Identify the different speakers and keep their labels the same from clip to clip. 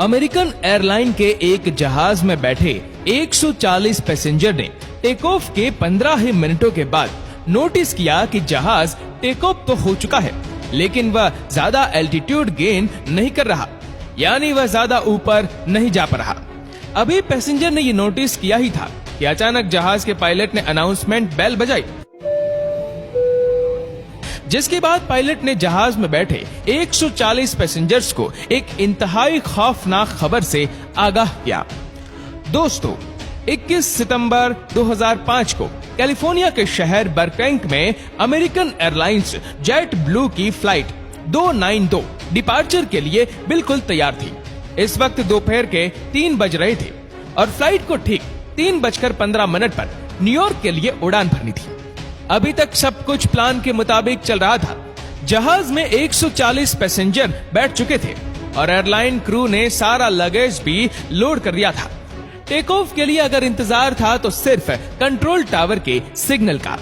Speaker 1: American airline के एक जहाज में बैठे 140 पैसेंजर ने टेक ऑफ के 15 ही मिनटों के बाद नोटिस किया कि जहाज टेक ऑफ तो हो चुका है, लेकिन वह ज्यादा एल्टीट्यूड गेन नहीं कर रहा, यानी वह ज्यादा ऊपर नहीं जा पा रहा। अभी पैसेंजर ने ये नोटिस किया ही था कि अचानक जहाज के पायलट ने अनाउंसमेंट बेल बजाई, जिसके बाद पायलट ने जहाज में बैठे 140 पैसेंजर्स को एक इंतहाई खौफनाक खबर से आगाह किया। दोस्तों, 21 सितंबर 2005 को कैलिफोर्निया के शहर बर्कैंक में अमेरिकन एयरलाइंस जेट ब्लू की फ्लाइट 292 डिपार्चर के लिए बिल्कुल तैयार थी। इस वक्त दोपहर के 3 बज रहे थे और फ्लाइट को ठीक 3:15 पर न्यूयॉर्क के लिए उड़ान भरनी थी। अभी तक सब कुछ प्लान के मुताबिक चल रहा था। जहाज में 140 पैसेंजर बैठ चुके थे और एयरलाइन क्रू ने सारा लगेज भी लोड कर दिया था। टेक ऑफ के लिए अगर इंतजार था तो सिर्फ कंट्रोल टावर के सिग्नल का।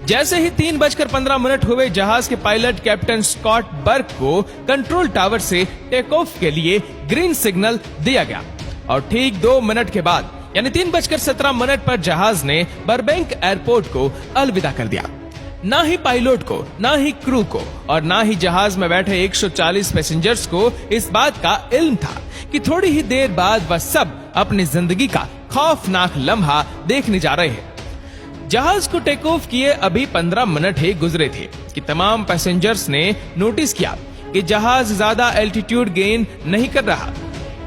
Speaker 1: जैसे ही 3:15 हुए, जहाज के पायलट कैप्टन स्कॉट बर्क को कंट्रोल टावर से टेक ऑफ के लिए ग्रीन सिग्नल दिया गया और ठीक 2 मिनट के बाद यानी 3:17 पर जहाज ने बर्बैंक एयरपोर्ट को अलविदा कर दिया। ना ही पायलट को, ना ही क्रू को और ना ही जहाज में बैठे 140 पैसेंजर्स को इस बात का इल्म था कि थोड़ी ही देर बाद वह सब अपनी जिंदगी का खौफनाक लम्हा देखने जा रहे हैं। जहाज को टेक ऑफ किए अभी 15 मिनट ही गुजरे थे कि तमाम पैसेंजर्स ने नोटिस किया कि जहाज ज्यादा एल्टीट्यूड गेन नहीं कर रहा।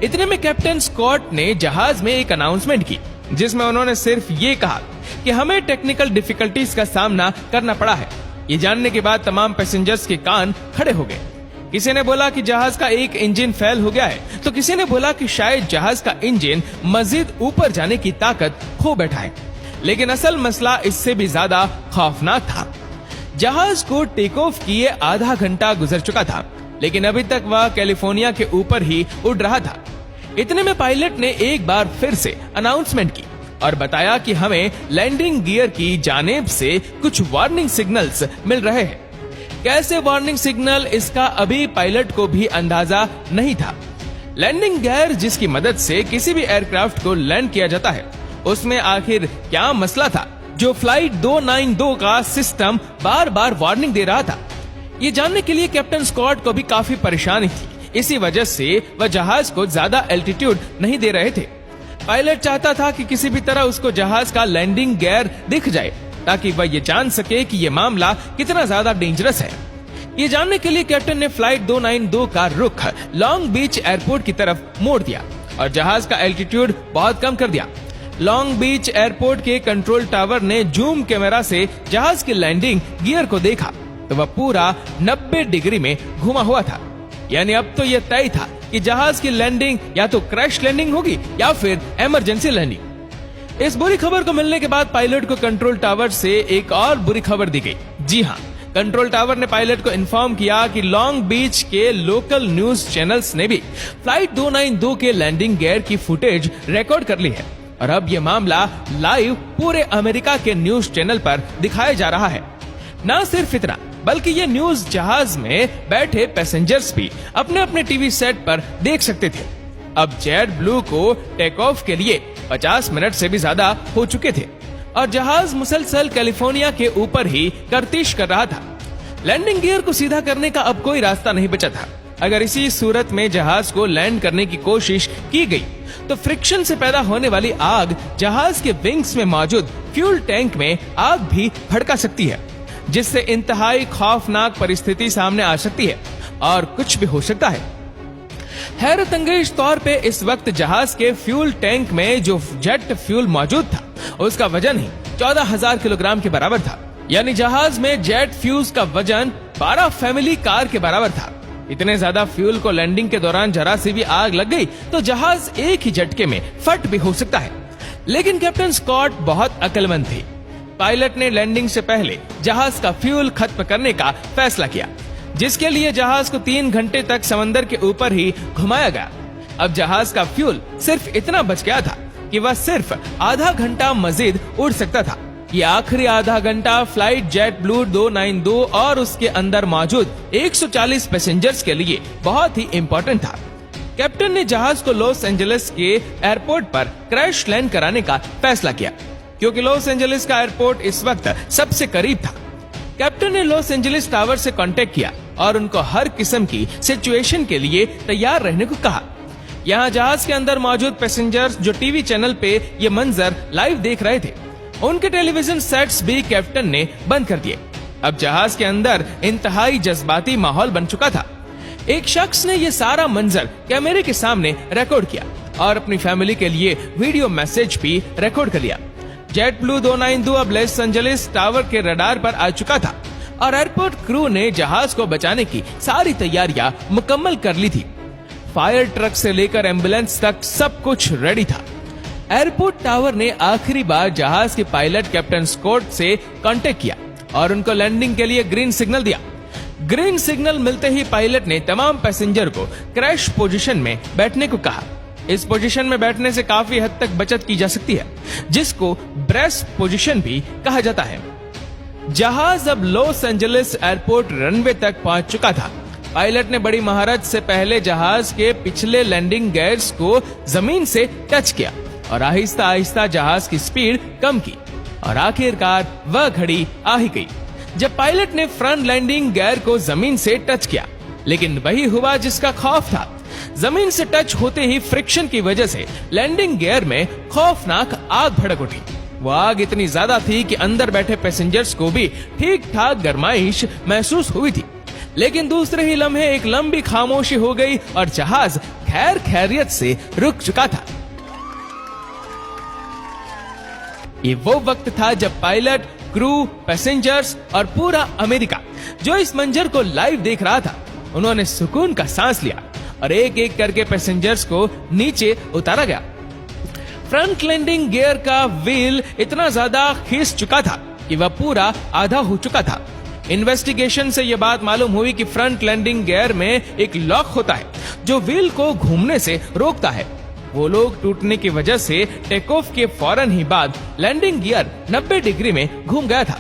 Speaker 1: इतने में कैप्टन स्कॉट ने जहाज में एक अनाउंसमेंट की, जिसमें उन्होंने सिर्फ ये कहा कि हमें टेक्निकल डिफिकल्टीज का सामना करना पड़ा है। ये जानने के बाद तमाम पैसेंजर्स के कान खड़े हो गए। किसी ने बोला कि जहाज का एक इंजन फेल हो गया है, तो किसी ने बोला कि शायद जहाज का इंजन मजीद ऊपर जाने की ताकत खो बैठा है। लेकिन असल मसला इससे भी ज्यादा खौफनाक था। जहाज को टेक ऑफ किए आधा घंटा गुजर चुका था, लेकिन अभी तक वह कैलिफोर्निया के ऊपर ही उड़ रहा था। इतने में पायलट ने एक बार फिर से अनाउंसमेंट की और बताया कि हमें लैंडिंग गियर की जानिब से कुछ वार्निंग सिग्नल्स मिल रहे हैं। कैसे वार्निंग सिग्नल, इसका अभी पायलट को भी अंदाजा नहीं था। लैंडिंग गियर जिसकी मदद से किसी भी एयरक्राफ्ट को लैंड किया जाता है, उसमें आखिर क्या मसला था जो फ्लाइट 292 का सिस्टम बार बार वार्निंग दे रहा था। ये जानने के लिए कैप्टन स्कॉट को भी काफी परेशानी थी। इसी वजह से वह जहाज को ज्यादा एल्टीट्यूड नहीं दे रहे थे। पायलट चाहता था कि किसी भी तरह उसको जहाज का लैंडिंग गियर दिख जाए ताकि वह ये जान सके कि ये मामला कितना ज्यादा डेंजरस है। ये जानने के लिए कैप्टन ने फ्लाइट 292 का रुख लॉन्ग बीच एयरपोर्ट की तरफ मोड़ दिया और जहाज का एल्टीट्यूड बहुत कम कर दिया। लॉन्ग बीच एयरपोर्ट के कंट्रोल टावर ने जूम कैमरा से जहाज के लैंडिंग गियर को देखा तो वह पूरा 90 डिग्री में घुमा हुआ था। यानी अब तो यह तय था कि जहाज की लैंडिंग या तो क्रैश लैंडिंग होगी या फिर इमरजेंसी लैंडिंग। इस बुरी खबर को मिलने के बाद पायलट को कंट्रोल टावर से एक और बुरी खबर दी गई। जी हाँ, कंट्रोल टावर ने पायलट को इन्फॉर्म किया कि लॉन्ग बीच के लोकल न्यूज चैनल्स ने भी फ्लाइट 292 के लैंडिंग गियर की फुटेज रिकॉर्ड कर ली है और अब यह मामला लाइव पूरे अमेरिका के न्यूज चैनल पर दिखाया जा रहा है। न सिर्फ इतना, बल्कि ये न्यूज जहाज में बैठे पैसेंजर्स भी अपने अपने टीवी सेट पर देख सकते थे। अब जेट ब्लू को टेक ऑफ के लिए 50 मिनट से भी ज्यादा हो चुके थे और जहाज मुसलसल कैलिफोर्निया के ऊपर ही गर्दिश कर रहा था। लैंडिंग गियर को सीधा करने का अब कोई रास्ता नहीं बचा था। अगर इसी सूरत में जहाज को लैंड करने की कोशिश की गई तो फ्रिक्शन से पैदा होने वाली आग जहाज के विंग्स में मौजूद फ्यूल टैंक में आग भी भड़का सकती है, जिससे इंतहाई खौफनाक परिस्थिति सामने आ सकती है और कुछ भी हो सकता है। हैरत अंगेज तौर पे इस वक्त जहाज के फ्यूल टैंक में जो जेट फ्यूल मौजूद था उसका वजन ही 14,000 किलोग्राम के बराबर था। यानी जहाज में जेट फ्यूज का वजन 12 फैमिली कार के बराबर था। इतने ज्यादा फ्यूल को लैंडिंग के दौरान जरा सी भी आग लग गई तो जहाज एक ही झटके में फट भी हो सकता है। लेकिन कैप्टन स्कॉट बहुत अक्लमंद थे। पायलट ने लैंडिंग से पहले जहाज का फ्यूल खत्म करने का फैसला किया, जिसके लिए जहाज को 3 घंटे तक समंदर के ऊपर ही घुमाया गया। अब जहाज का फ्यूल सिर्फ इतना बच गया था कि वह सिर्फ आधा घंटा मजीद उड़ सकता था। ये आखिरी आधा घंटा फ्लाइट जेट ब्लू 292 और उसके अंदर मौजूद 140 पैसेंजर्स के लिए बहुत ही इम्पोर्टेंट था। कैप्टन ने जहाज को लॉस एंजलिस के एयरपोर्ट पर क्रैश लैंड कराने का फैसला किया, क्योंकि लॉस एंजलिस का एयरपोर्ट इस वक्त सबसे करीब था। कैप्टन ने लॉस एंजलिस टावर से कांटेक्ट किया और उनको हर किस्म की सिचुएशन के लिए तैयार रहने को कहा। यहाँ जहाज के अंदर मौजूद पैसेंजर्स जो टीवी चैनल पे ये मंजर लाइव देख रहे थे, उनके टेलीविजन सेट्स भी कैप्टन ने बंद कर दिए। अब जहाज के अंदर इंतहाई जज्बाती माहौल बन चुका था। एक शख्स ने ये सारा मंजर कैमरे के सामने रिकॉर्ड किया और अपनी फैमिली के लिए वीडियो मैसेज भी रिकॉर्ड कर लिया। जेट ब्लू 292 अब लॉस एंजलिस टावर के रडार पर आ चुका था और एयरपोर्ट क्रू ने जहाज को बचाने की सारी तैयारियां मुकम्मल कर ली थी। फायर ट्रक से लेकर एम्बुलेंस तक सब कुछ रेडी था। एयरपोर्ट टावर ने आखिरी बार जहाज के पायलट कैप्टन स्कॉट से कांटेक्ट किया और उनको लैंडिंग के लिए ग्रीन सिग्नल दिया। ग्रीन सिग्नल मिलते ही पायलट ने तमाम पैसेंजर को क्रैश पोजीशन में बैठने को कहा। इस पोजीशन में बैठने से काफी हद तक बचत की जा सकती है, जिसको ब्रेस्ट पोजीशन भी कहा जाता है। जहाज अब लॉस एंजलिस एयरपोर्ट रनवे तक पहुंच चुका था। पायलट ने बड़ी महारत से पहले जहाज के पिछले लैंडिंग गियर्स को जमीन से टच किया और आहिस्ता आहिस्ता जहाज की स्पीड कम की और आखिरकार वह घड़ी आ ही गई जब पायलट ने फ्रंट लैंडिंग गियर को जमीन से टच किया। लेकिन वही हुआ जिसका खौफ था। जमीन से टच होते ही फ्रिक्शन की वजह से लैंडिंग गियर में खौफनाक आग भड़क उठी। वो आग इतनी ज्यादा थी कि अंदर बैठे पैसेंजर्स को भी ठीक ठाक गर्माइश महसूस हुई थी। लेकिन दूसरे ही लम्हे एक लंबी खामोशी हो गई और जहाज खैर खैरियत से रुक चुका था। ये वो वक्त था जब पायलट, क्रू, पैसेंजर्स और पूरा अमेरिका जो इस मंजर को लाइव देख रहा था, उन्होंने सुकून का सांस लिया और एक एक करके पैसेंजर्स को नीचे उतारा गया। फ्रंट लैंडिंग गियर का व्हील इतना ज्यादा खींच चुका था कि वह पूरा आधा हो चुका था। इन्वेस्टिगेशन से यह बात मालूम हुई कि फ्रंट लैंडिंग गियर में एक लॉक होता है जो व्हील को घूमने से रोकता है। वो लोग टूटने की वजह से टेक ऑफ के फौरन ही बाद लैंडिंग गियर 90 डिग्री में घूम गया था।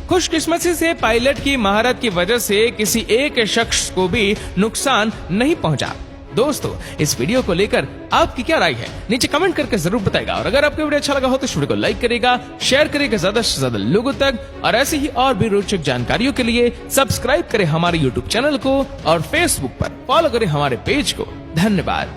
Speaker 1: खुशकिस्मती से पायलट की महारत की वजह से किसी एक शख्स को भी नुकसान नहीं पहुंचा। दोस्तों, इस वीडियो को लेकर आपकी क्या राय है नीचे कमेंट करके जरूर बताएगा और अगर आपको वीडियो अच्छा लगा हो तो इस वीडियो को लाइक करेगा, शेयर करेगा ज्यादा से ज्यादा लोगों तक और ऐसे ही और भी रोचक जानकारियों के लिए सब्सक्राइब करें हमारे यूट्यूब चैनल को और फेसबुक पर फॉलो करें हमारे पेज को। धन्यवाद।